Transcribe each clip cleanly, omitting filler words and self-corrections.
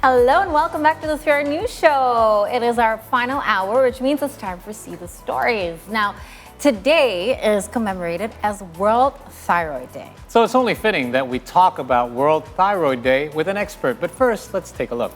Hello and welcome back to the Thyroid News Show. It is our final hour, which means it's time for See the Stories. Now, today is commemorated as World Thyroid Day. So it's only fitting that we talk about World Thyroid Day with an expert. But first, let's take a look.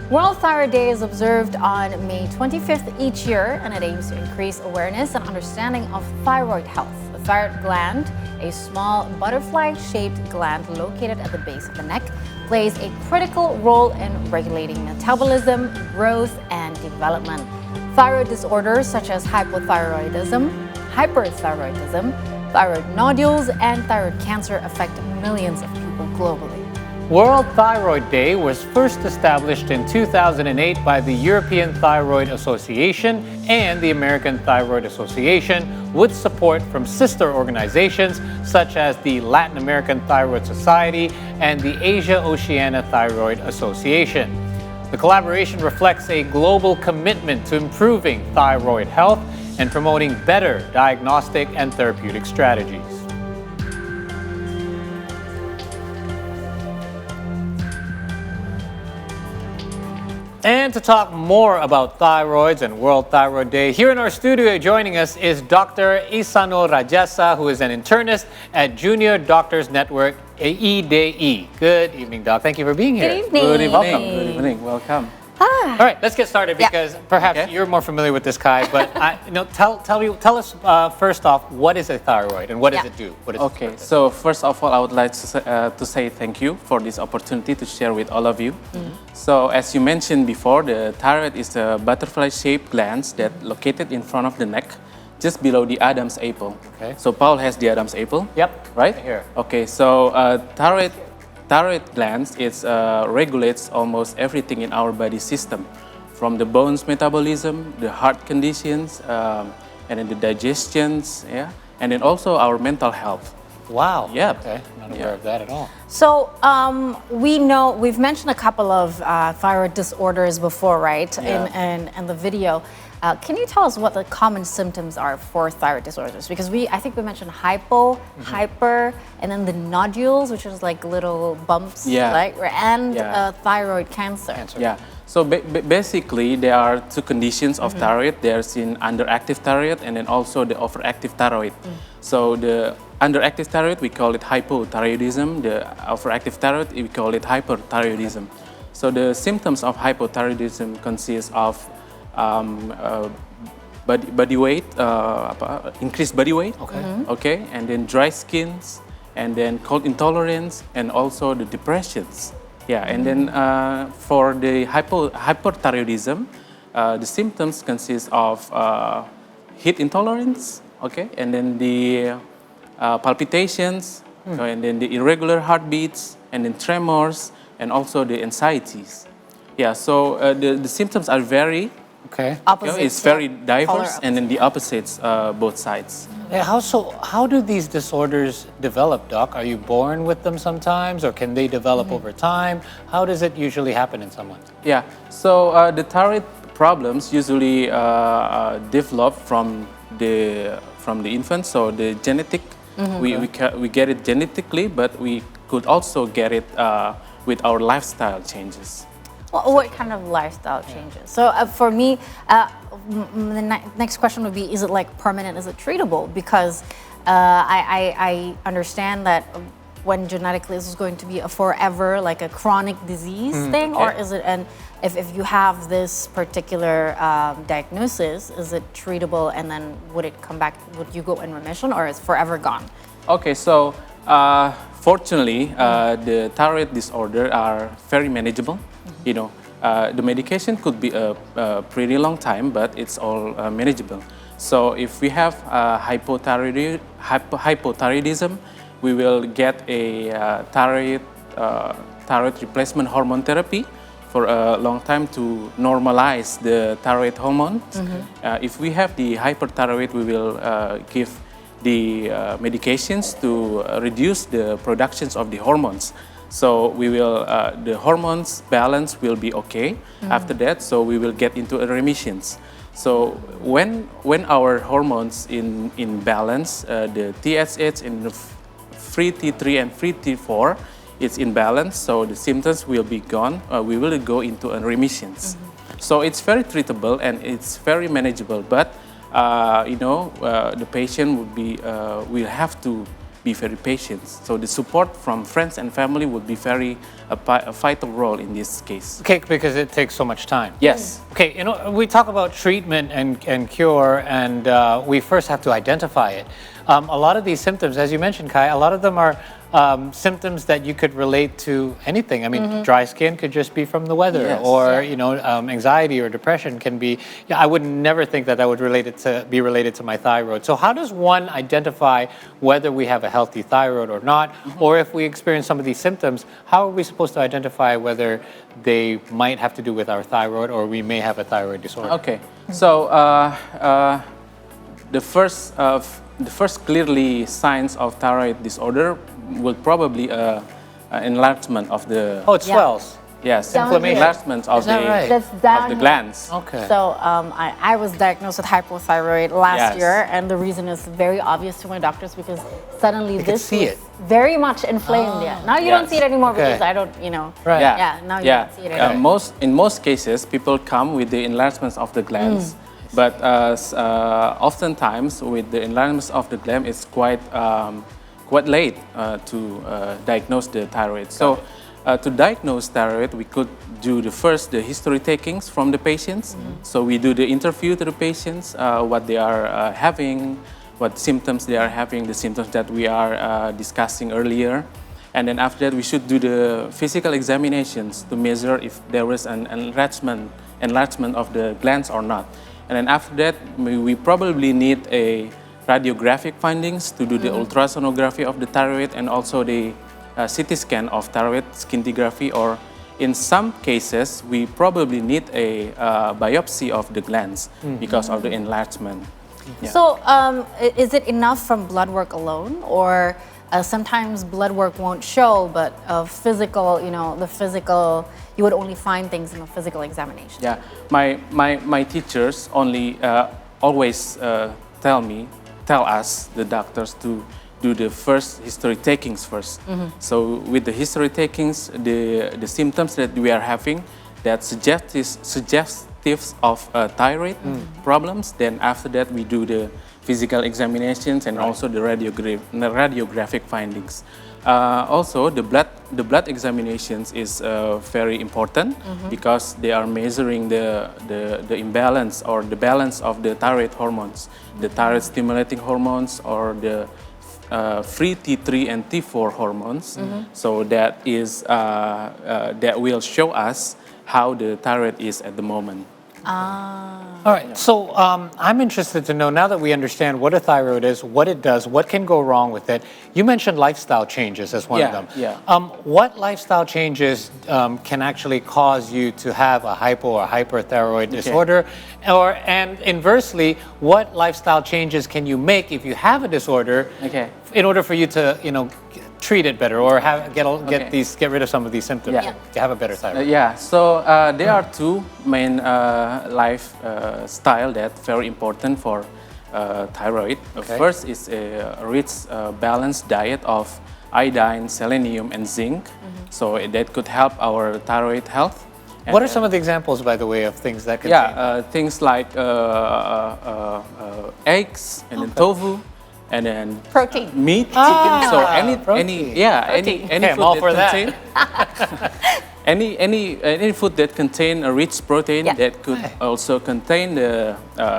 World Thyroid Day is observed on May 25th each year, and it aims to increase awareness and understanding of thyroid health. The thyroid gland, a small butterfly-shaped gland located at the base of the neck, plays a critical role in regulating metabolism, growth, and development. Thyroid disorders such as hypothyroidism, hyperthyroidism, thyroid nodules, and thyroid cancer affect millions of people globally. World Thyroid Day was first established in 2008 by the European Thyroid Association and the American Thyroid Association, with support from sister organizations such as the Latin American Thyroid Society and the Asia-Oceania Thyroid Association. The collaboration reflects a global commitment to improving thyroid health and promoting better diagnostic and therapeutic strategies. And to talk more about thyroids and World Thyroid Day, here in our studio joining us is Dr. Ihsanul Rajasa, who is an internist at Junior Doctors Network, EDE. Good evening, Doc. Thank you for being here. Good evening. Good evening. Welcome. Good evening. Welcome. All right, let's get started because perhaps you're more familiar with this, Kai. But tell us first off, what is a thyroid and what does it do? What is its Okay, purpose? so first of all, I would like to say thank you for this opportunity to share with all of you. So as you mentioned before, the thyroid is a butterfly-shaped gland that located in front of the neck, just below the Adam's apple. Okay. So Paul has the Adam's apple. Yep, Right? here. Okay, so thyroid glands regulates almost everything in our body system, from the bones metabolism, the heart conditions, and then the digestions, and then also our mental health. Wow. Yeah. Okay, not aware of that at all. So we know we've mentioned a couple of thyroid disorders before, right? Yeah. In the video. Can you tell us what the common symptoms are for thyroid disorders? Because I think we mentioned hyper, and then the nodules, which is like little bumps, right? And thyroid cancer. Yeah. So basically, there are two conditions of thyroid. There's in underactive thyroid and then also the overactive thyroid. So the underactive thyroid, we call it hypothyroidism. The overactive thyroid, we call it hyperthyroidism. So the symptoms of hypothyroidism consist of body weight, increased body weight, okay, and then dry skins, and then cold intolerance, and also the depressions. Yeah, and then for the hyperthyroidism, the symptoms consist of heat intolerance, okay, and then the palpitations, and then the irregular heartbeats, and then tremors, and also the anxieties. Yeah, so the symptoms are very Opposites, it's very diverse, and then the opposites, both sides. Yeah, how do these disorders develop, Doc? Are you born with them sometimes, or can they develop over time? How does it usually happen in someone? Yeah, so the thyroid problems usually develop from the infant. So the genetic, we get it genetically, but we could also get it with our lifestyle changes. What kind of lifestyle changes? So for me, the next question would be, is it like permanent? Is it treatable? Because I understand that when genetically this is going to be a forever, like a chronic disease thing, or is it, and if you have this particular diagnosis, is it treatable and then would it come back, would you go in remission, or is it forever gone? Okay, so fortunately, the thyroid disorder are very manageable. You know, the medication could be a pretty long time, but it's all manageable. So if we have hypothyroidism, we will get a thyroid replacement hormone therapy for a long time to normalize the thyroid hormones. If we have the hyperthyroid, we will give the medications to reduce the productions of the hormones. So we will, the hormones balance will be okay after that, so we will get into a remissions. So when our hormones in balance, the TSH and the free T3 and free T4 it's in balance, so the symptoms will be gone. We will go into a remissions. So it's very treatable and it's very manageable. But the patient will have to be very patient. So the support from friends and family would be a vital role in this case. Okay, because it takes so much time. Yes. Okay, we talk about treatment and cure, and we first have to identify it. A lot of these symptoms, as you mentioned, Kai, a lot of them are symptoms that you could relate to anything. I mean, dry skin could just be from the weather, Yes. or anxiety or depression can be. Yeah, I would never think that would be related to my thyroid. So how does one identify whether we have a healthy thyroid or not, or if we experience some of these symptoms, how are we supposed to identify whether they might have to do with our thyroid or we may have a thyroid disorder? Okay. So the first clearly signs of thyroid disorder will probably enlargement of the Oh, it swells. yes Down inflammation, here. enlargement of Is that right? That's of down the here. glands. Okay. So I was diagnosed with hypothyroid last Yes. year, and the reason is very obvious to my doctors because suddenly could this see was it. very much inflamed. Yeah. Now you don't Yes. see it anymore Okay. because I don't, Right. Yeah. now you don't see it anymore. In most cases, people come with the enlargements of the glands, but oftentimes with the enlargements of the gland, it's quite late to diagnose the thyroid. So to diagnose thyroid, we could do the history takings from the patients. So we do the interview to the patients, what they are having, what symptoms they are having, the symptoms that we are discussing earlier. And then after that, we should do the physical examinations to measure if there is an enlargement of the glands or not. And then after that, we probably need a radiographic findings to do the ultrasonography of the thyroid and also the CT scan of thyroid scintigraphy, or in some cases, we probably need a biopsy of the glands because of the enlargement. Yeah. So is it enough from blood work alone, or sometimes blood work won't show, but physical, you would only find things in a physical examination? Yeah, my teachers always tell us, the doctors, to do the first history takings first. So with the history takings, the symptoms that we are having that suggestives of thyroid problems, then after that we do the physical examinations and also the radiographic findings. Also, the blood examinations is very important because they are measuring the imbalance or the balance of the thyroid hormones, the thyroid stimulating hormones or the free T3 and T4 hormones. So that is that will show us how the thyroid is at the moment. All right, so I'm interested to know, now that we understand what a thyroid is, what it does, what can go wrong with it. You mentioned lifestyle changes as one of them. Yeah. What lifestyle changes can actually cause you to have a hypo or hyperthyroid disorder? And inversely, what lifestyle changes can you make if you have a disorder in order for you to, treat it better or get rid of some of these symptoms to have a better thyroid? So there are two main lifestyle that very important for thyroid. First is a rich balanced diet of iodine, selenium, and zinc. So that could help our thyroid health. What are some of the examples, by the way, of things that contain? Things like eggs and then tofu. And then Protein. meat, chicken. So any I'm food that contain any food that contain a rich protein that could also contain the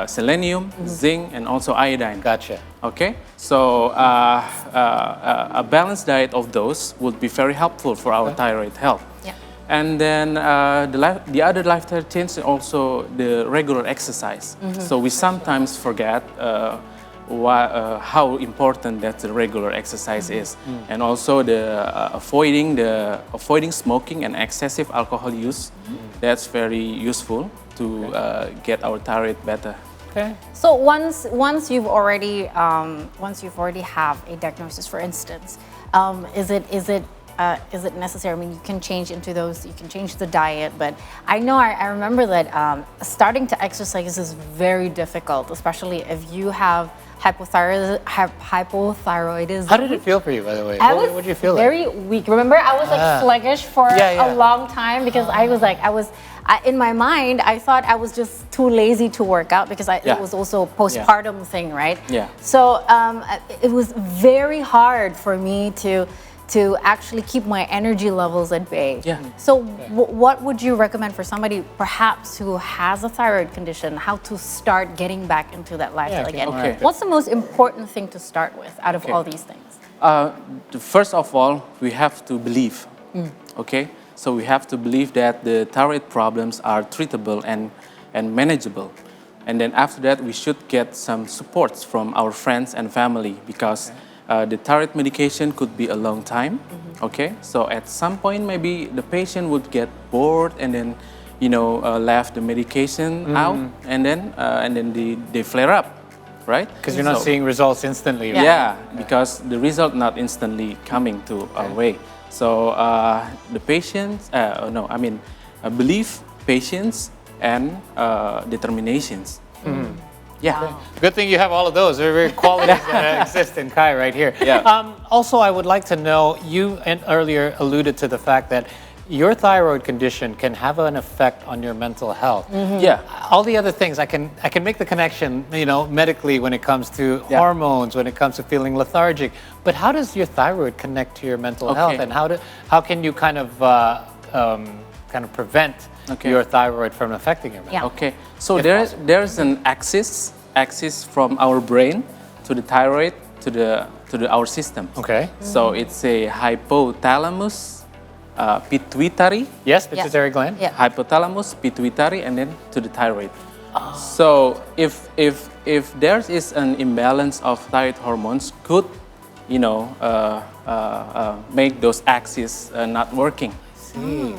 selenium, zinc, and also iodine. Gotcha. Okay, so a balanced diet of those would be very helpful for our thyroid health. Yeah. And then the other lifestyle change is also the regular exercise. So we sometimes forget how important that the regular exercise is, and also the avoiding smoking and excessive alcohol use. That's very useful to get our thyroid better. Okay. So once you've already have a diagnosis, for instance, is it necessary? I mean, you can change into those. You can change the diet, but I remember that starting to exercise is very difficult, especially if you have hypothyroidism. How did it feel for you, by the way? I What was did you feel like? very weak. Remember, I was like sluggish for Yeah. a long time because in my mind, I thought I was just too lazy to work out because it was also a postpartum thing, right? Yeah. So it was very hard for me to actually keep my energy levels at bay. Yeah. So what would you recommend for somebody perhaps who has a thyroid condition, how to start getting back into that lifestyle again? Okay. What's the most important thing to start with out of all these things? First of all, we have to believe. Okay, so we have to believe that the thyroid problems are treatable and manageable. And then after that, we should get some supports from our friends and family because the thyroid medication could be a long time. Okay, so at some point maybe the patient would get bored and then left the medication out and then they flare up, right? Because you're not seeing results instantly. Right? Yeah, because the result not instantly coming to our way. So the patients, belief, patience, and determinations. Yeah. Good thing you have all of those. They're very qualities that exist in Kai right here. Yeah. Also, I would like to know, you earlier alluded to the fact that your thyroid condition can have an effect on your mental health. Yeah. All the other things, I can make the connection, medically when it comes to hormones, when it comes to feeling lethargic. But how does your thyroid connect to your mental health, and how can you kind of prevent your thyroid from affecting your mental health? Okay. So there's an axis from our brain to the thyroid to our system. Okay. So it's a hypothalamus, pituitary. Yes, pituitary gland. Yeah. Hypothalamus, pituitary, and then to the thyroid. So if there is an imbalance of thyroid hormones, could make those axes not working.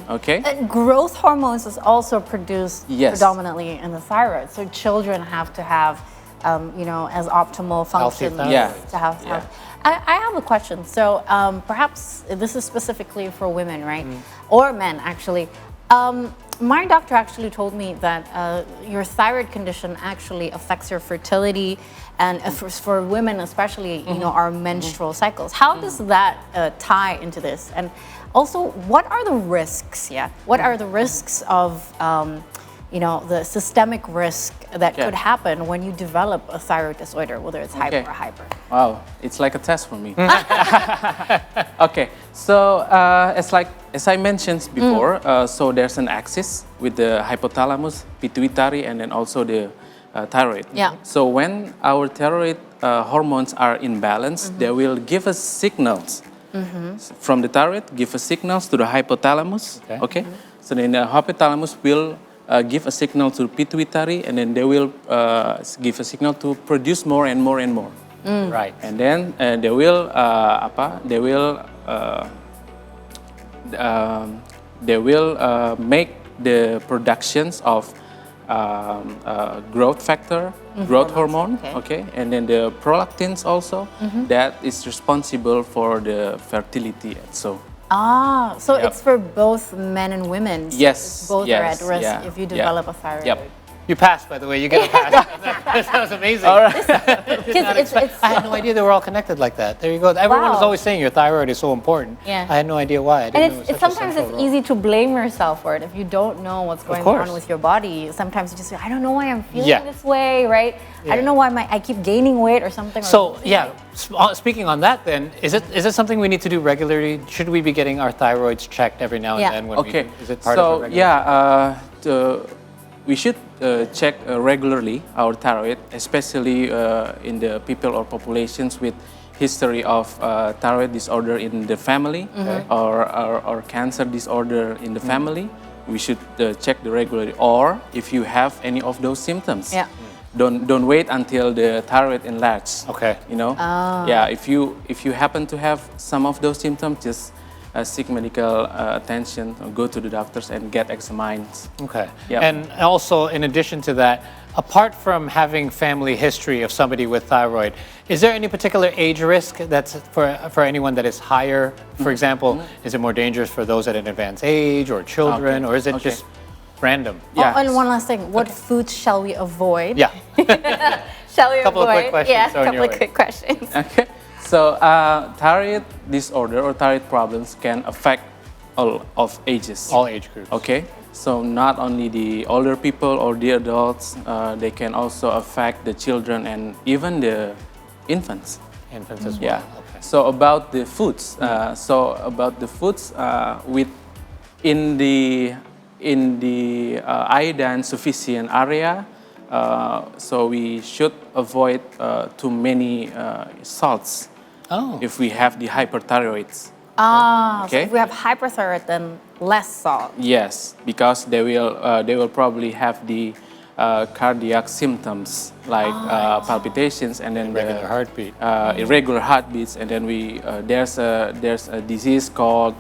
Okay. And growth hormones is also produced Yes. predominantly in the thyroid. So children have to have, as optimal functions thyroid. Yeah. to have. I have a question. So perhaps this is specifically for women, right? Or men, actually. My doctor actually told me that your thyroid condition actually affects your fertility, and for women especially, our menstrual cycles. How does that tie into this? And also, what are the risks? Yeah, what are the risks of the systemic risk that could happen when you develop a thyroid disorder, whether it's hypo or hyper? Wow, it's like a test for me. Okay, so as I mentioned before, so there's an axis with the hypothalamus, pituitary, and then also the thyroid. Yeah. So when our thyroid hormones are in balance, they will give us signals from the thyroid, give us signals to the hypothalamus. Okay. So then the hypothalamus will give a signal to pituitary, and then they will give a signal to produce more and more and more. Right. And then they will make the productions of growth factor, growth hormone, okay, and then the prolactins also, that is responsible for the fertility. So It's for both men and women. Yes, Both are at yes, risk yeah, if you yeah. develop a thyroid. Yep. You passed, by the way. You get a pass. That sounds amazing. All right. I had no idea they were all connected like that. There you go. Everyone is Wow. always saying your thyroid is so important. Yeah. I had no idea why. I didn't know And it was such a sometimes central it's role. easy to blame yourself for it if you don't know what's going course. on with your body. Sometimes you just say, I don't know why I'm feeling Yeah. this way, right? I don't know why I keep gaining weight or something. So speaking on that, then is it something we need to do regularly? Should we be getting our thyroids checked every now and Yeah. then? When Okay. is it part of So a regular? we should check regularly our thyroid, especially in the people or populations with history of thyroid disorder in the family or cancer disorder in the family. We should check the regularly. Or if you have any of those symptoms, don't wait until the thyroid enlarges. Okay. Yeah. If you happen to have some of those symptoms, just seek medical attention, or go to the doctors and get examined. Okay. Yep. And also, in addition to that, apart from having family history of somebody with thyroid, is there any particular age risk that's for anyone that is higher? For example, is it more dangerous for those at an advanced age or children, or is it just random? Yeah. Oh, and one last thing. What foods shall we avoid? Yeah. Shall we Couple of avoid? quick questions Yeah, thrown couple your of way. quick questions. Okay. So thyroid disorder or thyroid problems can affect all of ages. All age groups. Okay. So not only the older people or the adults, they can also affect the children and even the infants. Infants as well. Yeah. Okay. So about the foods. With in the iodine sufficient area. So we should avoid too many salts Oh. if we have the hyperthyroids. So Okay. if we have hyperthyroid, then less salt. Yes, because they will probably have the cardiac symptoms like palpitations and then Regular the heartbeat. irregular heartbeats, and then there's a disease called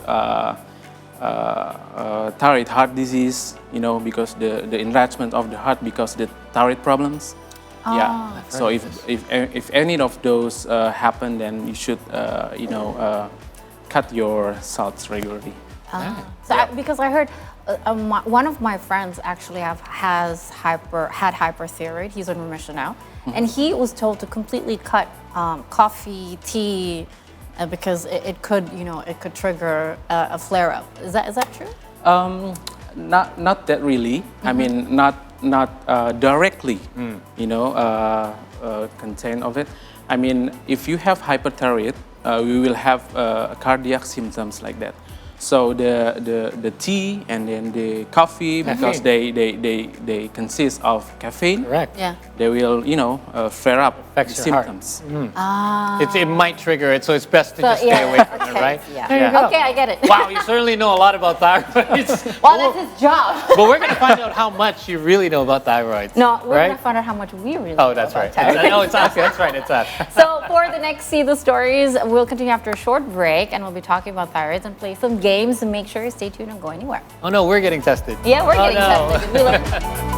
thyroid heart disease. You know, because the enlargement of the heart because the thyroid problems. Yeah. So if any of those happen, then you should cut your salts regularly. Because I heard one of my friends actually had hyperthyroid. He's in remission now, and he was told to completely cut coffee, tea, because it could trigger a flare up. Is that true? Not that really. I mean, not directly. Content of it. I mean, if you have hyperthyroid, we will have cardiac symptoms like that. So the tea and then the coffee, because they consist of caffeine. Correct. Yeah. They will flare up the Affects your heart. symptoms. It might trigger it, so it's best to just stay away from it, right? Yeah. There you go. Okay, I get it. Wow, you certainly know a lot about thyroids. Well, that's his job. But we're going to find out how much you really know about thyroids. No, we're right? gonna find out how much we really. Oh, know that's about right. thyroid. Oh, it's us. That's right. It's us. So for the next See the Stories, we'll continue after a short break, and we'll be talking about thyroids and play some games. And make sure you stay tuned and go anywhere. Oh no, we're getting tested. Yeah, we're Oh, getting no. tested. We love-